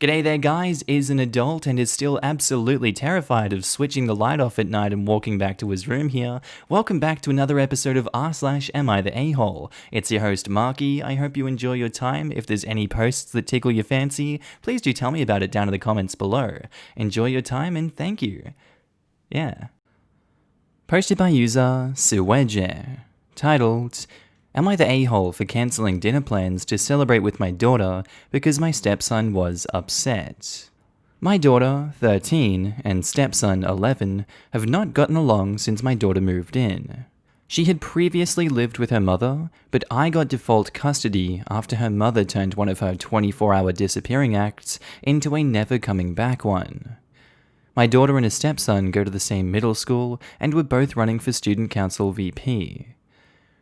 G'day there guys, is an adult and is still absolutely terrified of switching the light off at night and walking back to his room here. Welcome back to another episode of r/AmiTheA. It's your host Markee. I hope you enjoy your time. If there's any posts that tickle your fancy, please do tell me about it down in the comments below. Enjoy your time and thank you. Yeah. Posted by user Suweje. Titled, Am I the a-hole for cancelling dinner plans to celebrate with my daughter because my stepson was upset? My daughter, 13, and stepson, 11, have not gotten along since my daughter moved in. She had previously lived with her mother, but I got default custody after her mother turned one of her 24-hour disappearing acts into a never-coming-back one. My daughter and her stepson go to the same middle school and were both running for student council VP.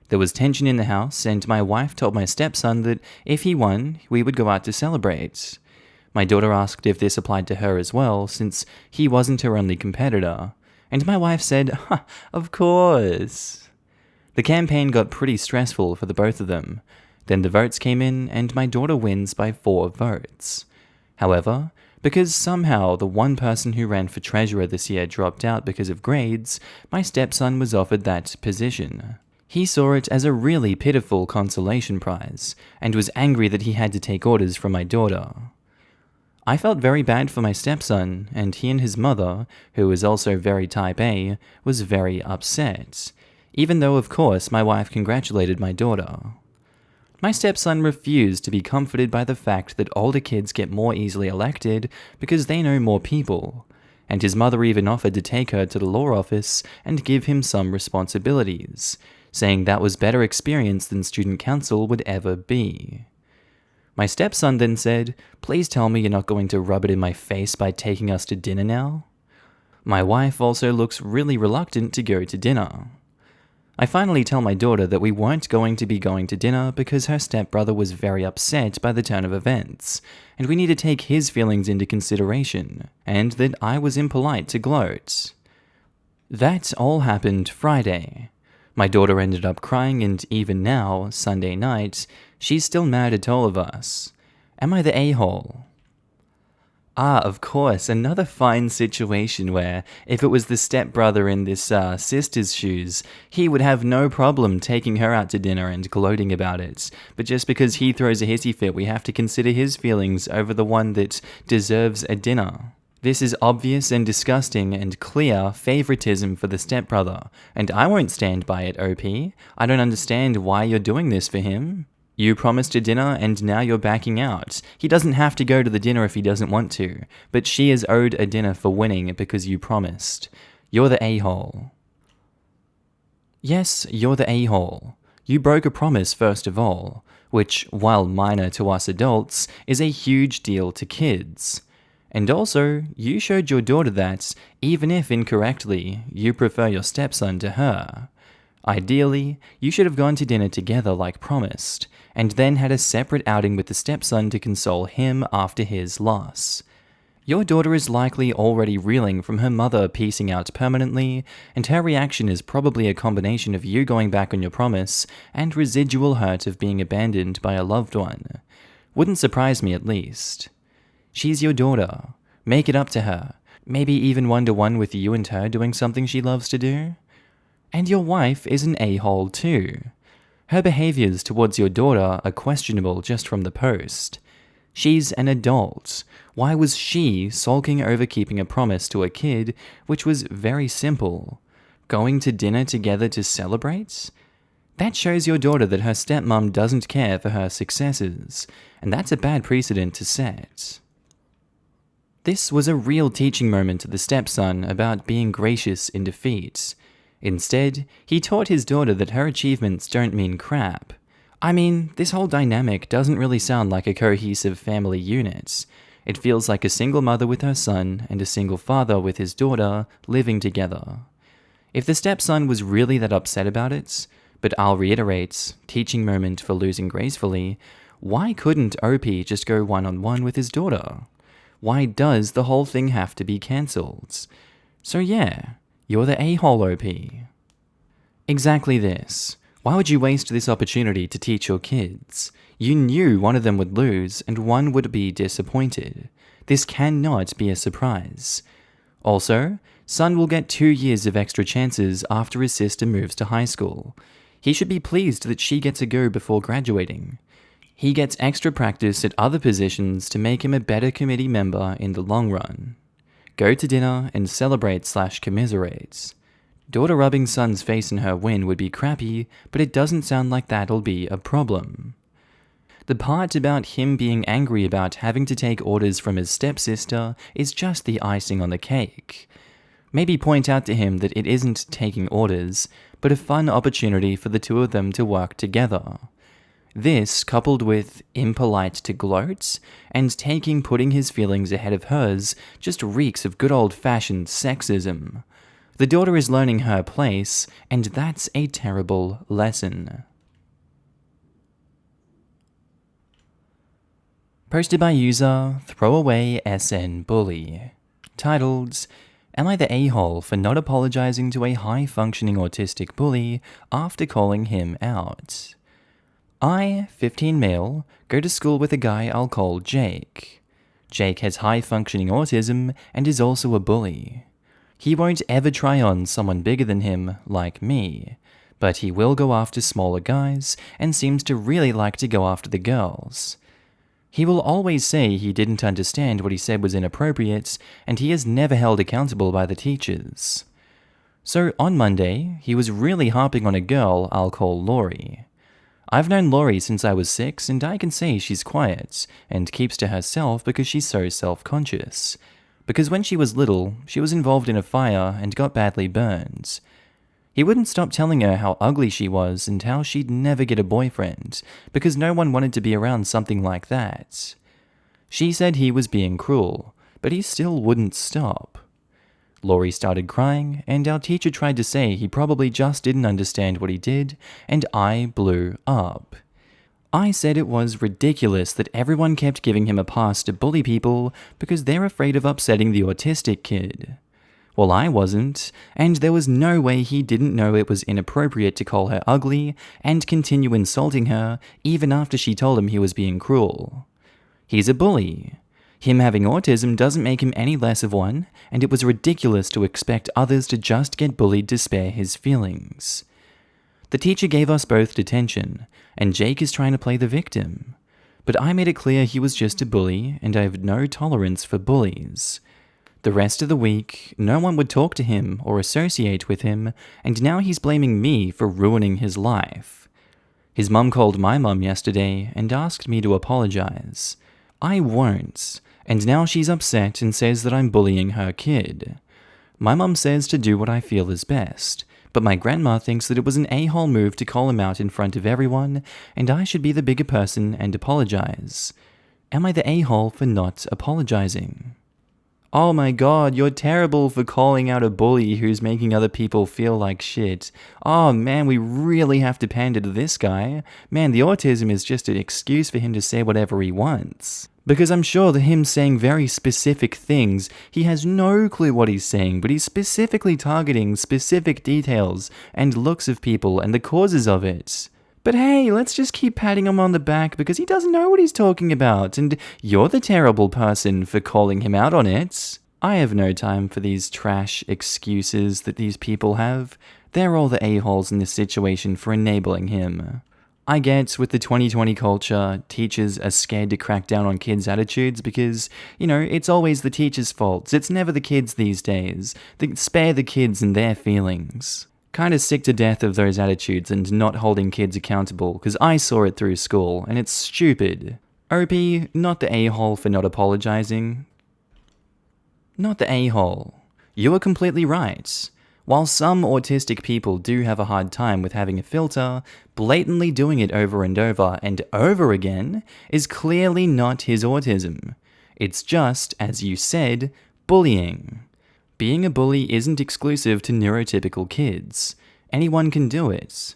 There was tension in the house, and my wife told my stepson that if he won, we would go out to celebrate. My daughter asked if this applied to her as well, since he wasn't her only competitor, and my wife said, of course. The campaign got pretty stressful for the both of them. Then the votes came in, and my daughter wins by 4 votes. However, because somehow the one person who ran for treasurer this year dropped out because of grades, my stepson was offered that position. He saw it as a really pitiful consolation prize, and was angry that he had to take orders from my daughter. I felt very bad for my stepson, and he and his mother, who is also very type A, was very upset, even though of course my wife congratulated my daughter. My stepson refused to be comforted by the fact that older kids get more easily elected because they know more people, and his mother even offered to take her to the law office and give him some responsibilities, saying that was better experience than student council would ever be. My stepson then said, please tell me you're not going to rub it in my face by taking us to dinner now. My wife also looks really reluctant to go to dinner. I finally tell my daughter that we weren't going to be going to dinner because her stepbrother was very upset by the turn of events, and we need to take his feelings into consideration, and that I was impolite to gloat. That all happened Friday. My daughter ended up crying, and even now, Sunday night, she's still mad at all of us. Am I the a-hole? Of course, another fine situation where, if it was the stepbrother in this sister's shoes, he would have no problem taking her out to dinner and gloating about it. But just because he throws a hissy fit, we have to consider his feelings over the one that deserves a dinner. This is obvious and disgusting and clear favoritism for the stepbrother, and I won't stand by it, OP. I don't understand why you're doing this for him. You promised a dinner and now you're backing out. He doesn't have to go to the dinner if he doesn't want to, but she is owed a dinner for winning because you promised. You're the a-hole. Yes, you're the a-hole. You broke a promise first of all, which, while minor to us adults, is a huge deal to kids. And also, you showed your daughter that, even if incorrectly, you prefer your stepson to her. Ideally, you should have gone to dinner together like promised, and then had a separate outing with the stepson to console him after his loss. Your daughter is likely already reeling from her mother piecing out permanently, and her reaction is probably a combination of you going back on your promise and residual hurt of being abandoned by a loved one. Wouldn't surprise me at least. She's your daughter. Make it up to her. Maybe even one-to-one with you and her doing something she loves to do. And your wife is an a-hole too. Her behaviors towards your daughter are questionable just from the post. She's an adult. Why was she sulking over keeping a promise to a kid, which was very simple? Going to dinner together to celebrate? That shows your daughter that her stepmom doesn't care for her successes, and that's a bad precedent to set. This was a real teaching moment to the stepson about being gracious in defeat. Instead, he taught his daughter that her achievements don't mean crap. I mean, this whole dynamic doesn't really sound like a cohesive family unit. It feels like a single mother with her son and a single father with his daughter living together. If the stepson was really that upset about it, but I'll reiterate, teaching moment for losing gracefully, why couldn't OP just go one-on-one with his daughter? Why does the whole thing have to be cancelled? So yeah, you're the a-hole OP. Exactly this. Why would you waste this opportunity to teach your kids? You knew one of them would lose and one would be disappointed. This cannot be a surprise. Also, Sun will get 2 years of extra chances after his sister moves to high school. He should be pleased that she gets a go before graduating. He gets extra practice at other positions to make him a better committee member in the long run. Go to dinner and celebrate/commiserate. Daughter rubbing Sun's face in her win would be crappy, but it doesn't sound like that'll be a problem. The part about him being angry about having to take orders from his stepsister is just the icing on the cake. Maybe point out to him that it isn't taking orders, but a fun opportunity for the two of them to work together. This, coupled with impolite to gloat, and putting his feelings ahead of hers, just reeks of good old-fashioned sexism. The daughter is learning her place, and that's a terrible lesson. Posted by user ThrowawaySNBully. Titled, Am I the a-hole for not apologizing to a high-functioning autistic bully after calling him out? I, 15 male, go to school with a guy I'll call Jake. Jake has high-functioning autism and is also a bully. He won't ever try on someone bigger than him, like me, but he will go after smaller guys and seems to really like to go after the girls. He will always say he didn't understand what he said was inappropriate, and he is never held accountable by the teachers. So on Monday, he was really harping on a girl I'll call Laurie. I've known Laurie since I was 6, and I can say she's quiet, and keeps to herself because she's so self-conscious. Because when she was little, she was involved in a fire and got badly burned. He wouldn't stop telling her how ugly she was and how she'd never get a boyfriend, because no one wanted to be around something like that. She said he was being cruel, but he still wouldn't stop. Laurie started crying, and our teacher tried to say he probably just didn't understand what he did, and I blew up. I said it was ridiculous that everyone kept giving him a pass to bully people because they're afraid of upsetting the autistic kid. Well, I wasn't, and there was no way he didn't know it was inappropriate to call her ugly and continue insulting her even after she told him he was being cruel. He's a bully. Him having autism doesn't make him any less of one, and it was ridiculous to expect others to just get bullied to spare his feelings. The teacher gave us both detention, and Jake is trying to play the victim. But I made it clear he was just a bully, and I have no tolerance for bullies. The rest of the week, no one would talk to him or associate with him, and now he's blaming me for ruining his life. His mum called my mum yesterday and asked me to apologize. I won't, and now she's upset and says that I'm bullying her kid. My mum says to do what I feel is best, but my grandma thinks that it was an a-hole move to call him out in front of everyone, and I should be the bigger person and apologize. Am I the a-hole for not apologizing? Oh my god, you're terrible for calling out a bully who's making other people feel like shit. Oh man, we really have to pander to this guy. Man, the autism is just an excuse for him to say whatever he wants. Because I'm sure that him saying very specific things, he has no clue what he's saying, but he's specifically targeting specific details and looks of people and the causes of it. But hey, let's just keep patting him on the back because he doesn't know what he's talking about, and you're the terrible person for calling him out on it. I have no time for these trash excuses that these people have. They're all the a-holes in this situation for enabling him. I get, with the 2020 culture, teachers are scared to crack down on kids' attitudes because, it's always the teacher's fault. It's never the kids these days. Spare the kids and their feelings. Kinda sick to death of those attitudes and not holding kids accountable, because I saw it through school, and it's stupid. OP, not the a-hole for not apologizing. Not the a-hole. You are completely right. While some autistic people do have a hard time with having a filter, blatantly doing it over and over again is clearly not his autism. It's just, as you said, bullying. Being a bully isn't exclusive to neurotypical kids. Anyone can do it.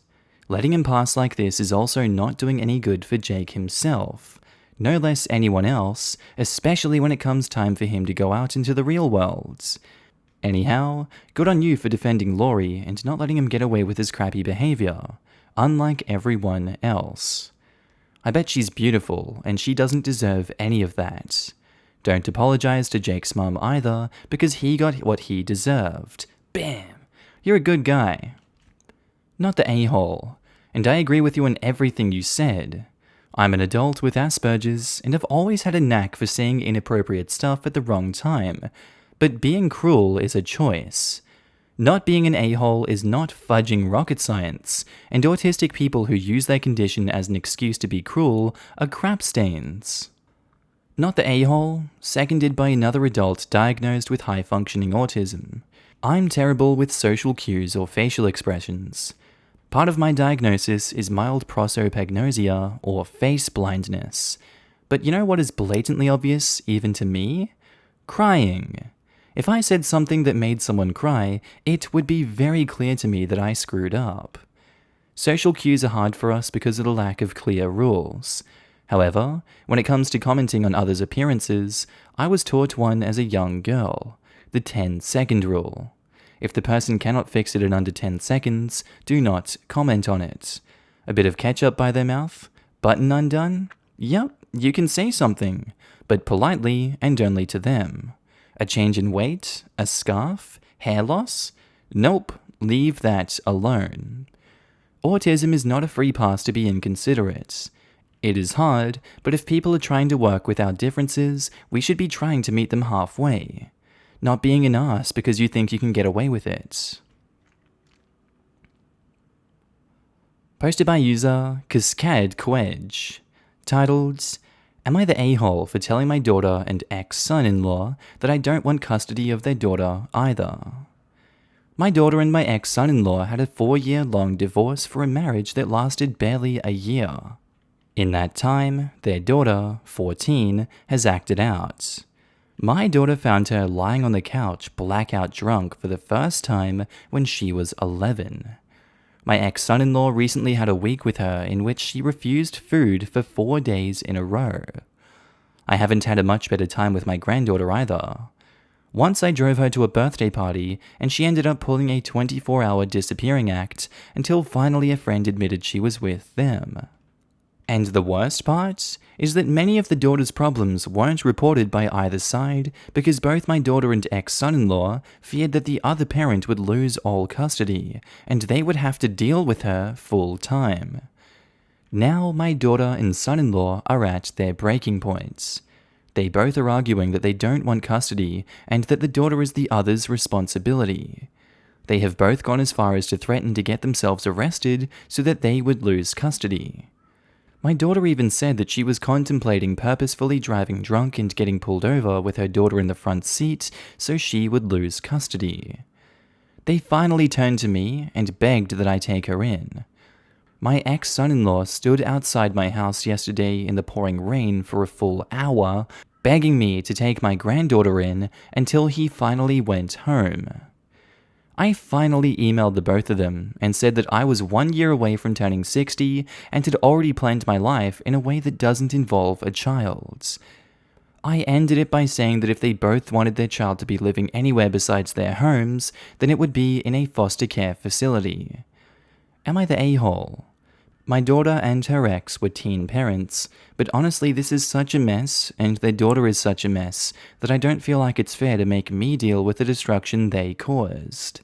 Letting him pass like this is also not doing any good for Jake himself. No less anyone else, especially when it comes time for him to go out into the real world. Anyhow, good on you for defending Laurie and not letting him get away with his crappy behavior, unlike everyone else. I bet she's beautiful, and she doesn't deserve any of that. Don't apologize to Jake's mum either, because he got what he deserved. Bam! You're a good guy. Not the a-hole. And I agree with you on everything you said. I'm an adult with Asperger's, and I've always had a knack for saying inappropriate stuff at the wrong time. But being cruel is a choice. Not being an a-hole is not fudging rocket science, and autistic people who use their condition as an excuse to be cruel are crap stains. Not the a-hole, seconded by another adult diagnosed with high-functioning autism. I'm terrible with social cues or facial expressions. Part of my diagnosis is mild prosopagnosia or face blindness. But you know what is blatantly obvious, even to me? Crying. If I said something that made someone cry, it would be very clear to me that I screwed up. Social cues are hard for us because of the lack of clear rules. However, when it comes to commenting on others' appearances, I was taught one as a young girl, the 10-second rule. If the person cannot fix it in under 10 seconds, do not comment on it. A bit of ketchup by their mouth? Button undone? Yep, you can say something, but politely and only to them. A change in weight? A scarf? Hair loss? Nope, leave that alone. Autism is not a free pass to be inconsiderate. It is hard, but if people are trying to work with our differences, we should be trying to meet them halfway. Not being an ass because you think you can get away with it. Posted by user Cascade Quedge, titled, Am I the a-hole for telling my daughter and ex-son-in-law that I don't want custody of their daughter either? My daughter and my ex-son-in-law had a 4-year-long divorce for a marriage that lasted barely a year. In that time, their daughter, 14, has acted out. My daughter found her lying on the couch blackout drunk for the first time when she was 11. My ex-son-in-law recently had a week with her in which she refused food for 4 days in a row. I haven't had a much better time with my granddaughter either. Once I drove her to a birthday party and she ended up pulling a 24-hour disappearing act until finally a friend admitted she was with them. And the worst part is that many of the daughter's problems weren't reported by either side because both my daughter and ex-son-in-law feared that the other parent would lose all custody and they would have to deal with her full time. Now my daughter and son-in-law are at their breaking points. They both are arguing that they don't want custody and that the daughter is the other's responsibility. They have both gone as far as to threaten to get themselves arrested so that they would lose custody. My daughter even said that she was contemplating purposefully driving drunk and getting pulled over with her daughter in the front seat so she would lose custody. They finally turned to me and begged that I take her in. My ex-son-in-law stood outside my house yesterday in the pouring rain for a full hour, begging me to take my granddaughter in until he finally went home. I finally emailed the both of them and said that I was 1 year away from turning 60 and had already planned my life in a way that doesn't involve a child. I ended it by saying that if they both wanted their child to be living anywhere besides their homes, then it would be in a foster care facility. Am I the a-hole? My daughter and her ex were teen parents, but honestly this is such a mess, and their daughter is such a mess, that I don't feel like it's fair to make me deal with the destruction they caused.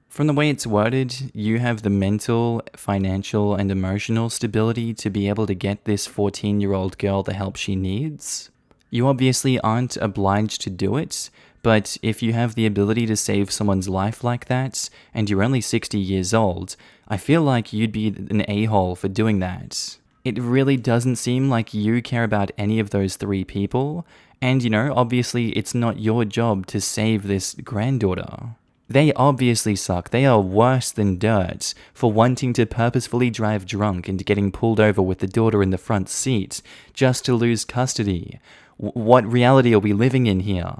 From the way it's worded, you have the mental, financial, and emotional stability to be able to get this 14-year-old girl the help she needs. You obviously aren't obliged to do it, but if you have the ability to save someone's life like that, and you're only 60 years old, I feel like you'd be an a-hole for doing that. It really doesn't seem like you care about any of those 3 people, and obviously it's not your job to save this granddaughter. They obviously suck. They are worse than dirt for wanting to purposefully drive drunk and getting pulled over with the daughter in the front seat just to lose custody. What reality are we living in here?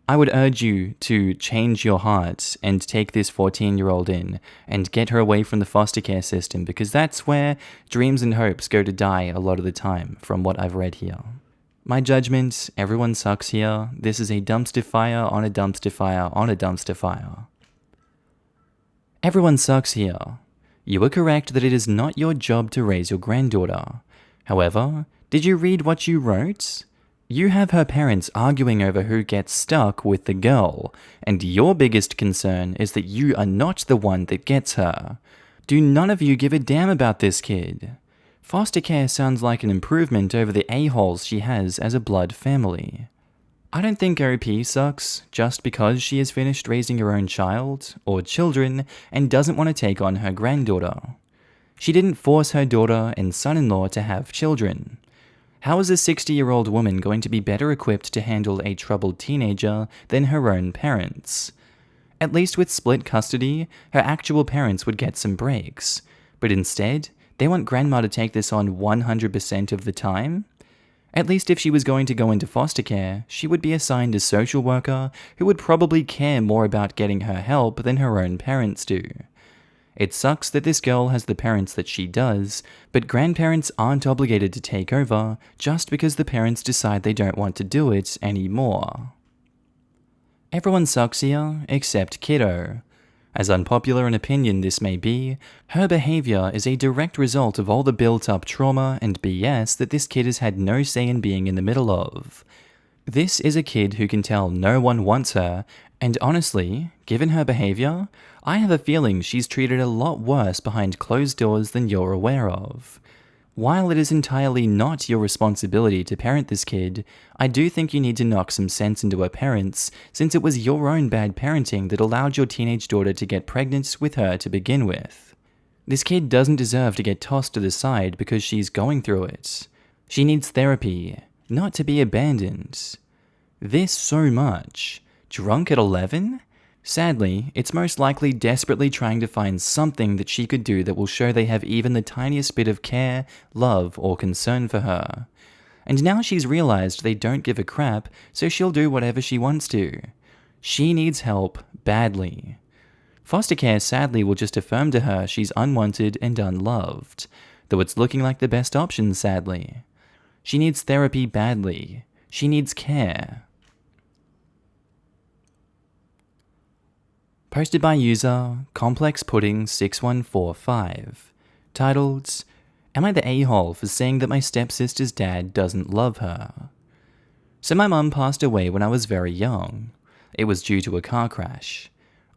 I would urge you to change your heart and take this 14-year-old in and get her away from the foster care system, because that's where dreams and hopes go to die a lot of the time, from what I've read here. My judgment, everyone sucks here. This is a dumpster fire on a dumpster fire on a dumpster fire. Everyone sucks here. You are correct that it is not your job to raise your granddaughter. However, did you read what you wrote? You have her parents arguing over who gets stuck with the girl, and your biggest concern is that you are not the one that gets her. Do none of you give a damn about this kid? Foster care sounds like an improvement over the a-holes she has as a blood family. I don't think OP sucks just because she has finished raising her own child, or children, and doesn't want to take on her granddaughter. She didn't force her daughter and son-in-law to have children. How is a 60-year-old woman going to be better equipped to handle a troubled teenager than her own parents? At least with split custody, her actual parents would get some breaks, but instead, they want grandma to take this on 100% of the time? At least if she was going to go into foster care, she would be assigned a social worker who would probably care more about getting her help than her own parents do. It sucks that this girl has the parents that she does, but grandparents aren't obligated to take over just because the parents decide they don't want to do it anymore. Everyone sucks here, except Kiddo. As unpopular an opinion this may be, her behavior is a direct result of all the built-up trauma and BS that this kid has had no say in being in the middle of. This is a kid who can tell no one wants her, and honestly, given her behavior, I have a feeling she's treated a lot worse behind closed doors than you're aware of. While it is entirely not your responsibility to parent this kid, I do think you need to knock some sense into her parents, since it was your own bad parenting that allowed your teenage daughter to get pregnant with her to begin with. This kid doesn't deserve to get tossed to the side because she's going through it. She needs therapy, not to be abandoned. This so much. Drunk at 11? Sadly, it's most likely desperately trying to find something that she could do that will show they have even the tiniest bit of care, love, or concern for her. And now she's realized they don't give a crap, so she'll do whatever she wants to. She needs help badly. Foster care sadly will just affirm to her she's unwanted and unloved, though it's looking like the best option sadly. She needs therapy badly. She needs care. Posted by user ComplexPudding6145, titled, Am I the a-hole for saying that my stepsister's dad doesn't love her? So my mum passed away when I was very young. It was due to a car crash.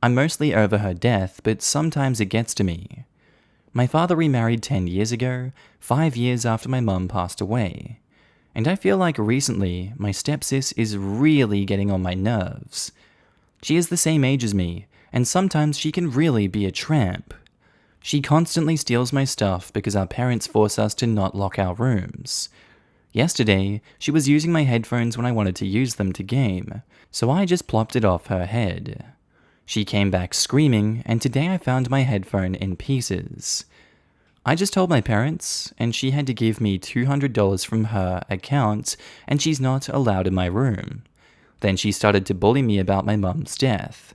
I'm mostly over her death, but sometimes it gets to me. My father remarried 10 years ago, 5 years after my mum passed away. And I feel like recently, my stepsis is really getting on my nerves. She is the same age as me, and sometimes she can really be a tramp. She constantly steals my stuff because our parents force us to not lock our rooms. Yesterday, she was using my headphones when I wanted to use them to game, so I just plopped it off her head. She came back screaming, and today I found my headphone in pieces. I just told my parents, and she had to give me $200 from her account, and she's not allowed in my room. Then she started to bully me about my mum's death.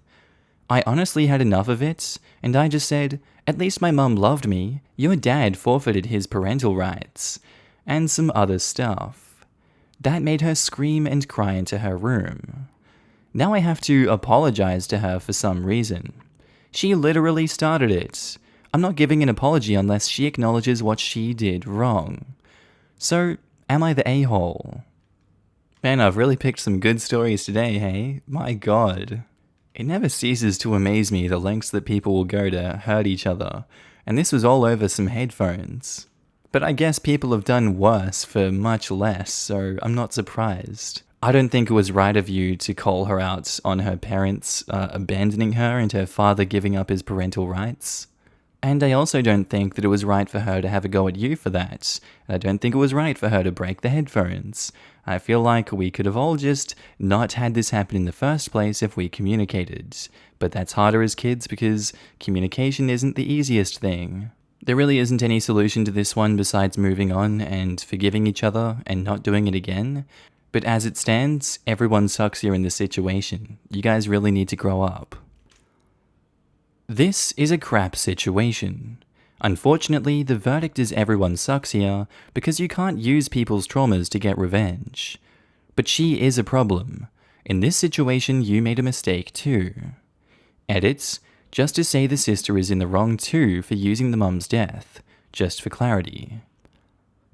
I honestly had enough of it, and I just said, at least my mum loved me, your dad forfeited his parental rights, and some other stuff. That made her scream and cry into her room. Now I have to apologize to her for some reason. She literally started it. I'm not giving an apology unless she acknowledges what she did wrong. So, am I the a-hole? Man, I've really picked some good stories today, hey? My god. It never ceases to amaze me the lengths that people will go to hurt each other, and this was all over some headphones. But I guess people have done worse for much less, so I'm not surprised. I don't think it was right of you to call her out on her parents abandoning her and her father giving up his parental rights. And I also don't think that it was right for her to have a go at you for that. And I don't think it was right for her to break the headphones. I feel like we could have all just not had this happen in the first place if we communicated. But that's harder as kids because communication isn't the easiest thing. There really isn't any solution to this one besides moving on and forgiving each other and not doing it again. But as it stands, everyone sucks here in this situation. You guys really need to grow up. This is a crap situation. Unfortunately, the verdict is everyone sucks here because you can't use people's traumas to get revenge. But she is a problem. In this situation, you made a mistake too. Edits, just to say the sister is in the wrong too for using the mum's death, just for clarity.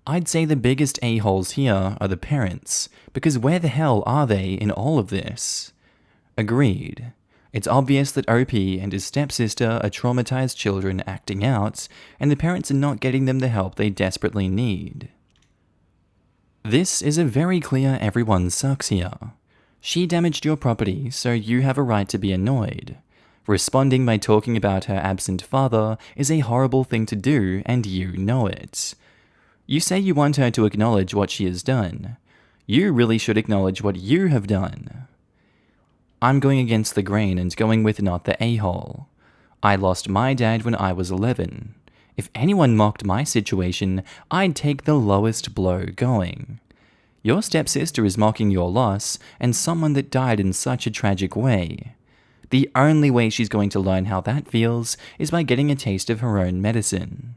I'd say the biggest a-holes here are the parents, because where the hell are they in all of this? Agreed. It's obvious that OP and his stepsister are traumatized children acting out, and the parents are not getting them the help they desperately need. This is a very clear everyone sucks here. She damaged your property, so you have a right to be annoyed. Responding by talking about her absent father is a horrible thing to do, and you know it. You say you want her to acknowledge what she has done. You really should acknowledge what you have done. I'm going against the grain and going with not the a-hole. I lost my dad when I was 11. If anyone mocked my situation, I'd take the lowest blow going. Your stepsister is mocking your loss and someone that died in such a tragic way. The only way she's going to learn how that feels is by getting a taste of her own medicine.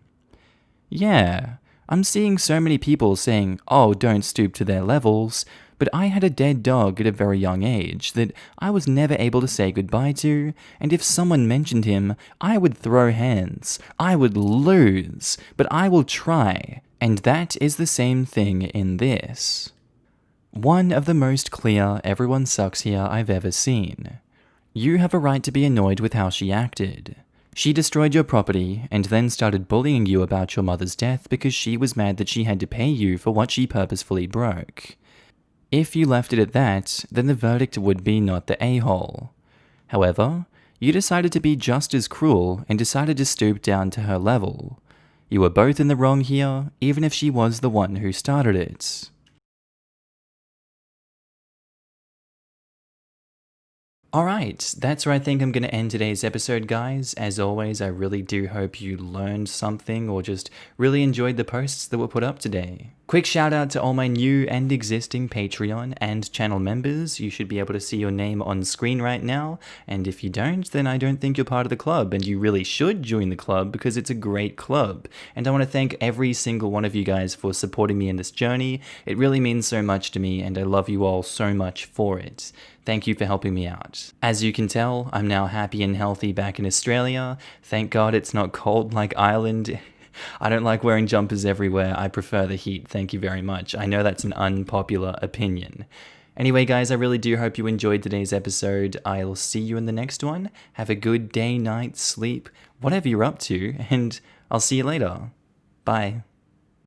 Yeah, I'm seeing so many people saying, oh, don't stoop to their levels, but I had a dead dog at a very young age that I was never able to say goodbye to, and if someone mentioned him, I would throw hands. I would lose, but I will try, and that is the same thing in this. One of the most clear everyone sucks here I've ever seen. You have a right to be annoyed with how she acted. She destroyed your property and then started bullying you about your mother's death because she was mad that she had to pay you for what she purposefully broke. If you left it at that, then the verdict would be not the a-hole. However, you decided to be just as cruel and decided to stoop down to her level. You were both in the wrong here, even if she was the one who started it. Alright, that's where I think I'm going to end today's episode, guys. As always, I really do hope you learned something or just really enjoyed the posts that were put up today. Quick shout out to all my new and existing Patreon and channel members. You should be able to see your name on screen right now, and if you don't, then I don't think you're part of the club, and you really should join the club because it's a great club. And I want to thank every single one of you guys for supporting me in this journey. It really means so much to me, and I love you all so much for it. Thank you for helping me out. As you can tell, I'm now happy and healthy back in Australia. Thank God it's not cold like Ireland. I don't like wearing jumpers everywhere. I prefer the heat. Thank you very much. I know that's an unpopular opinion. Anyway, guys, I really do hope you enjoyed today's episode. I'll see you in the next one. Have a good day, night, sleep, whatever you're up to, and I'll see you later. Bye.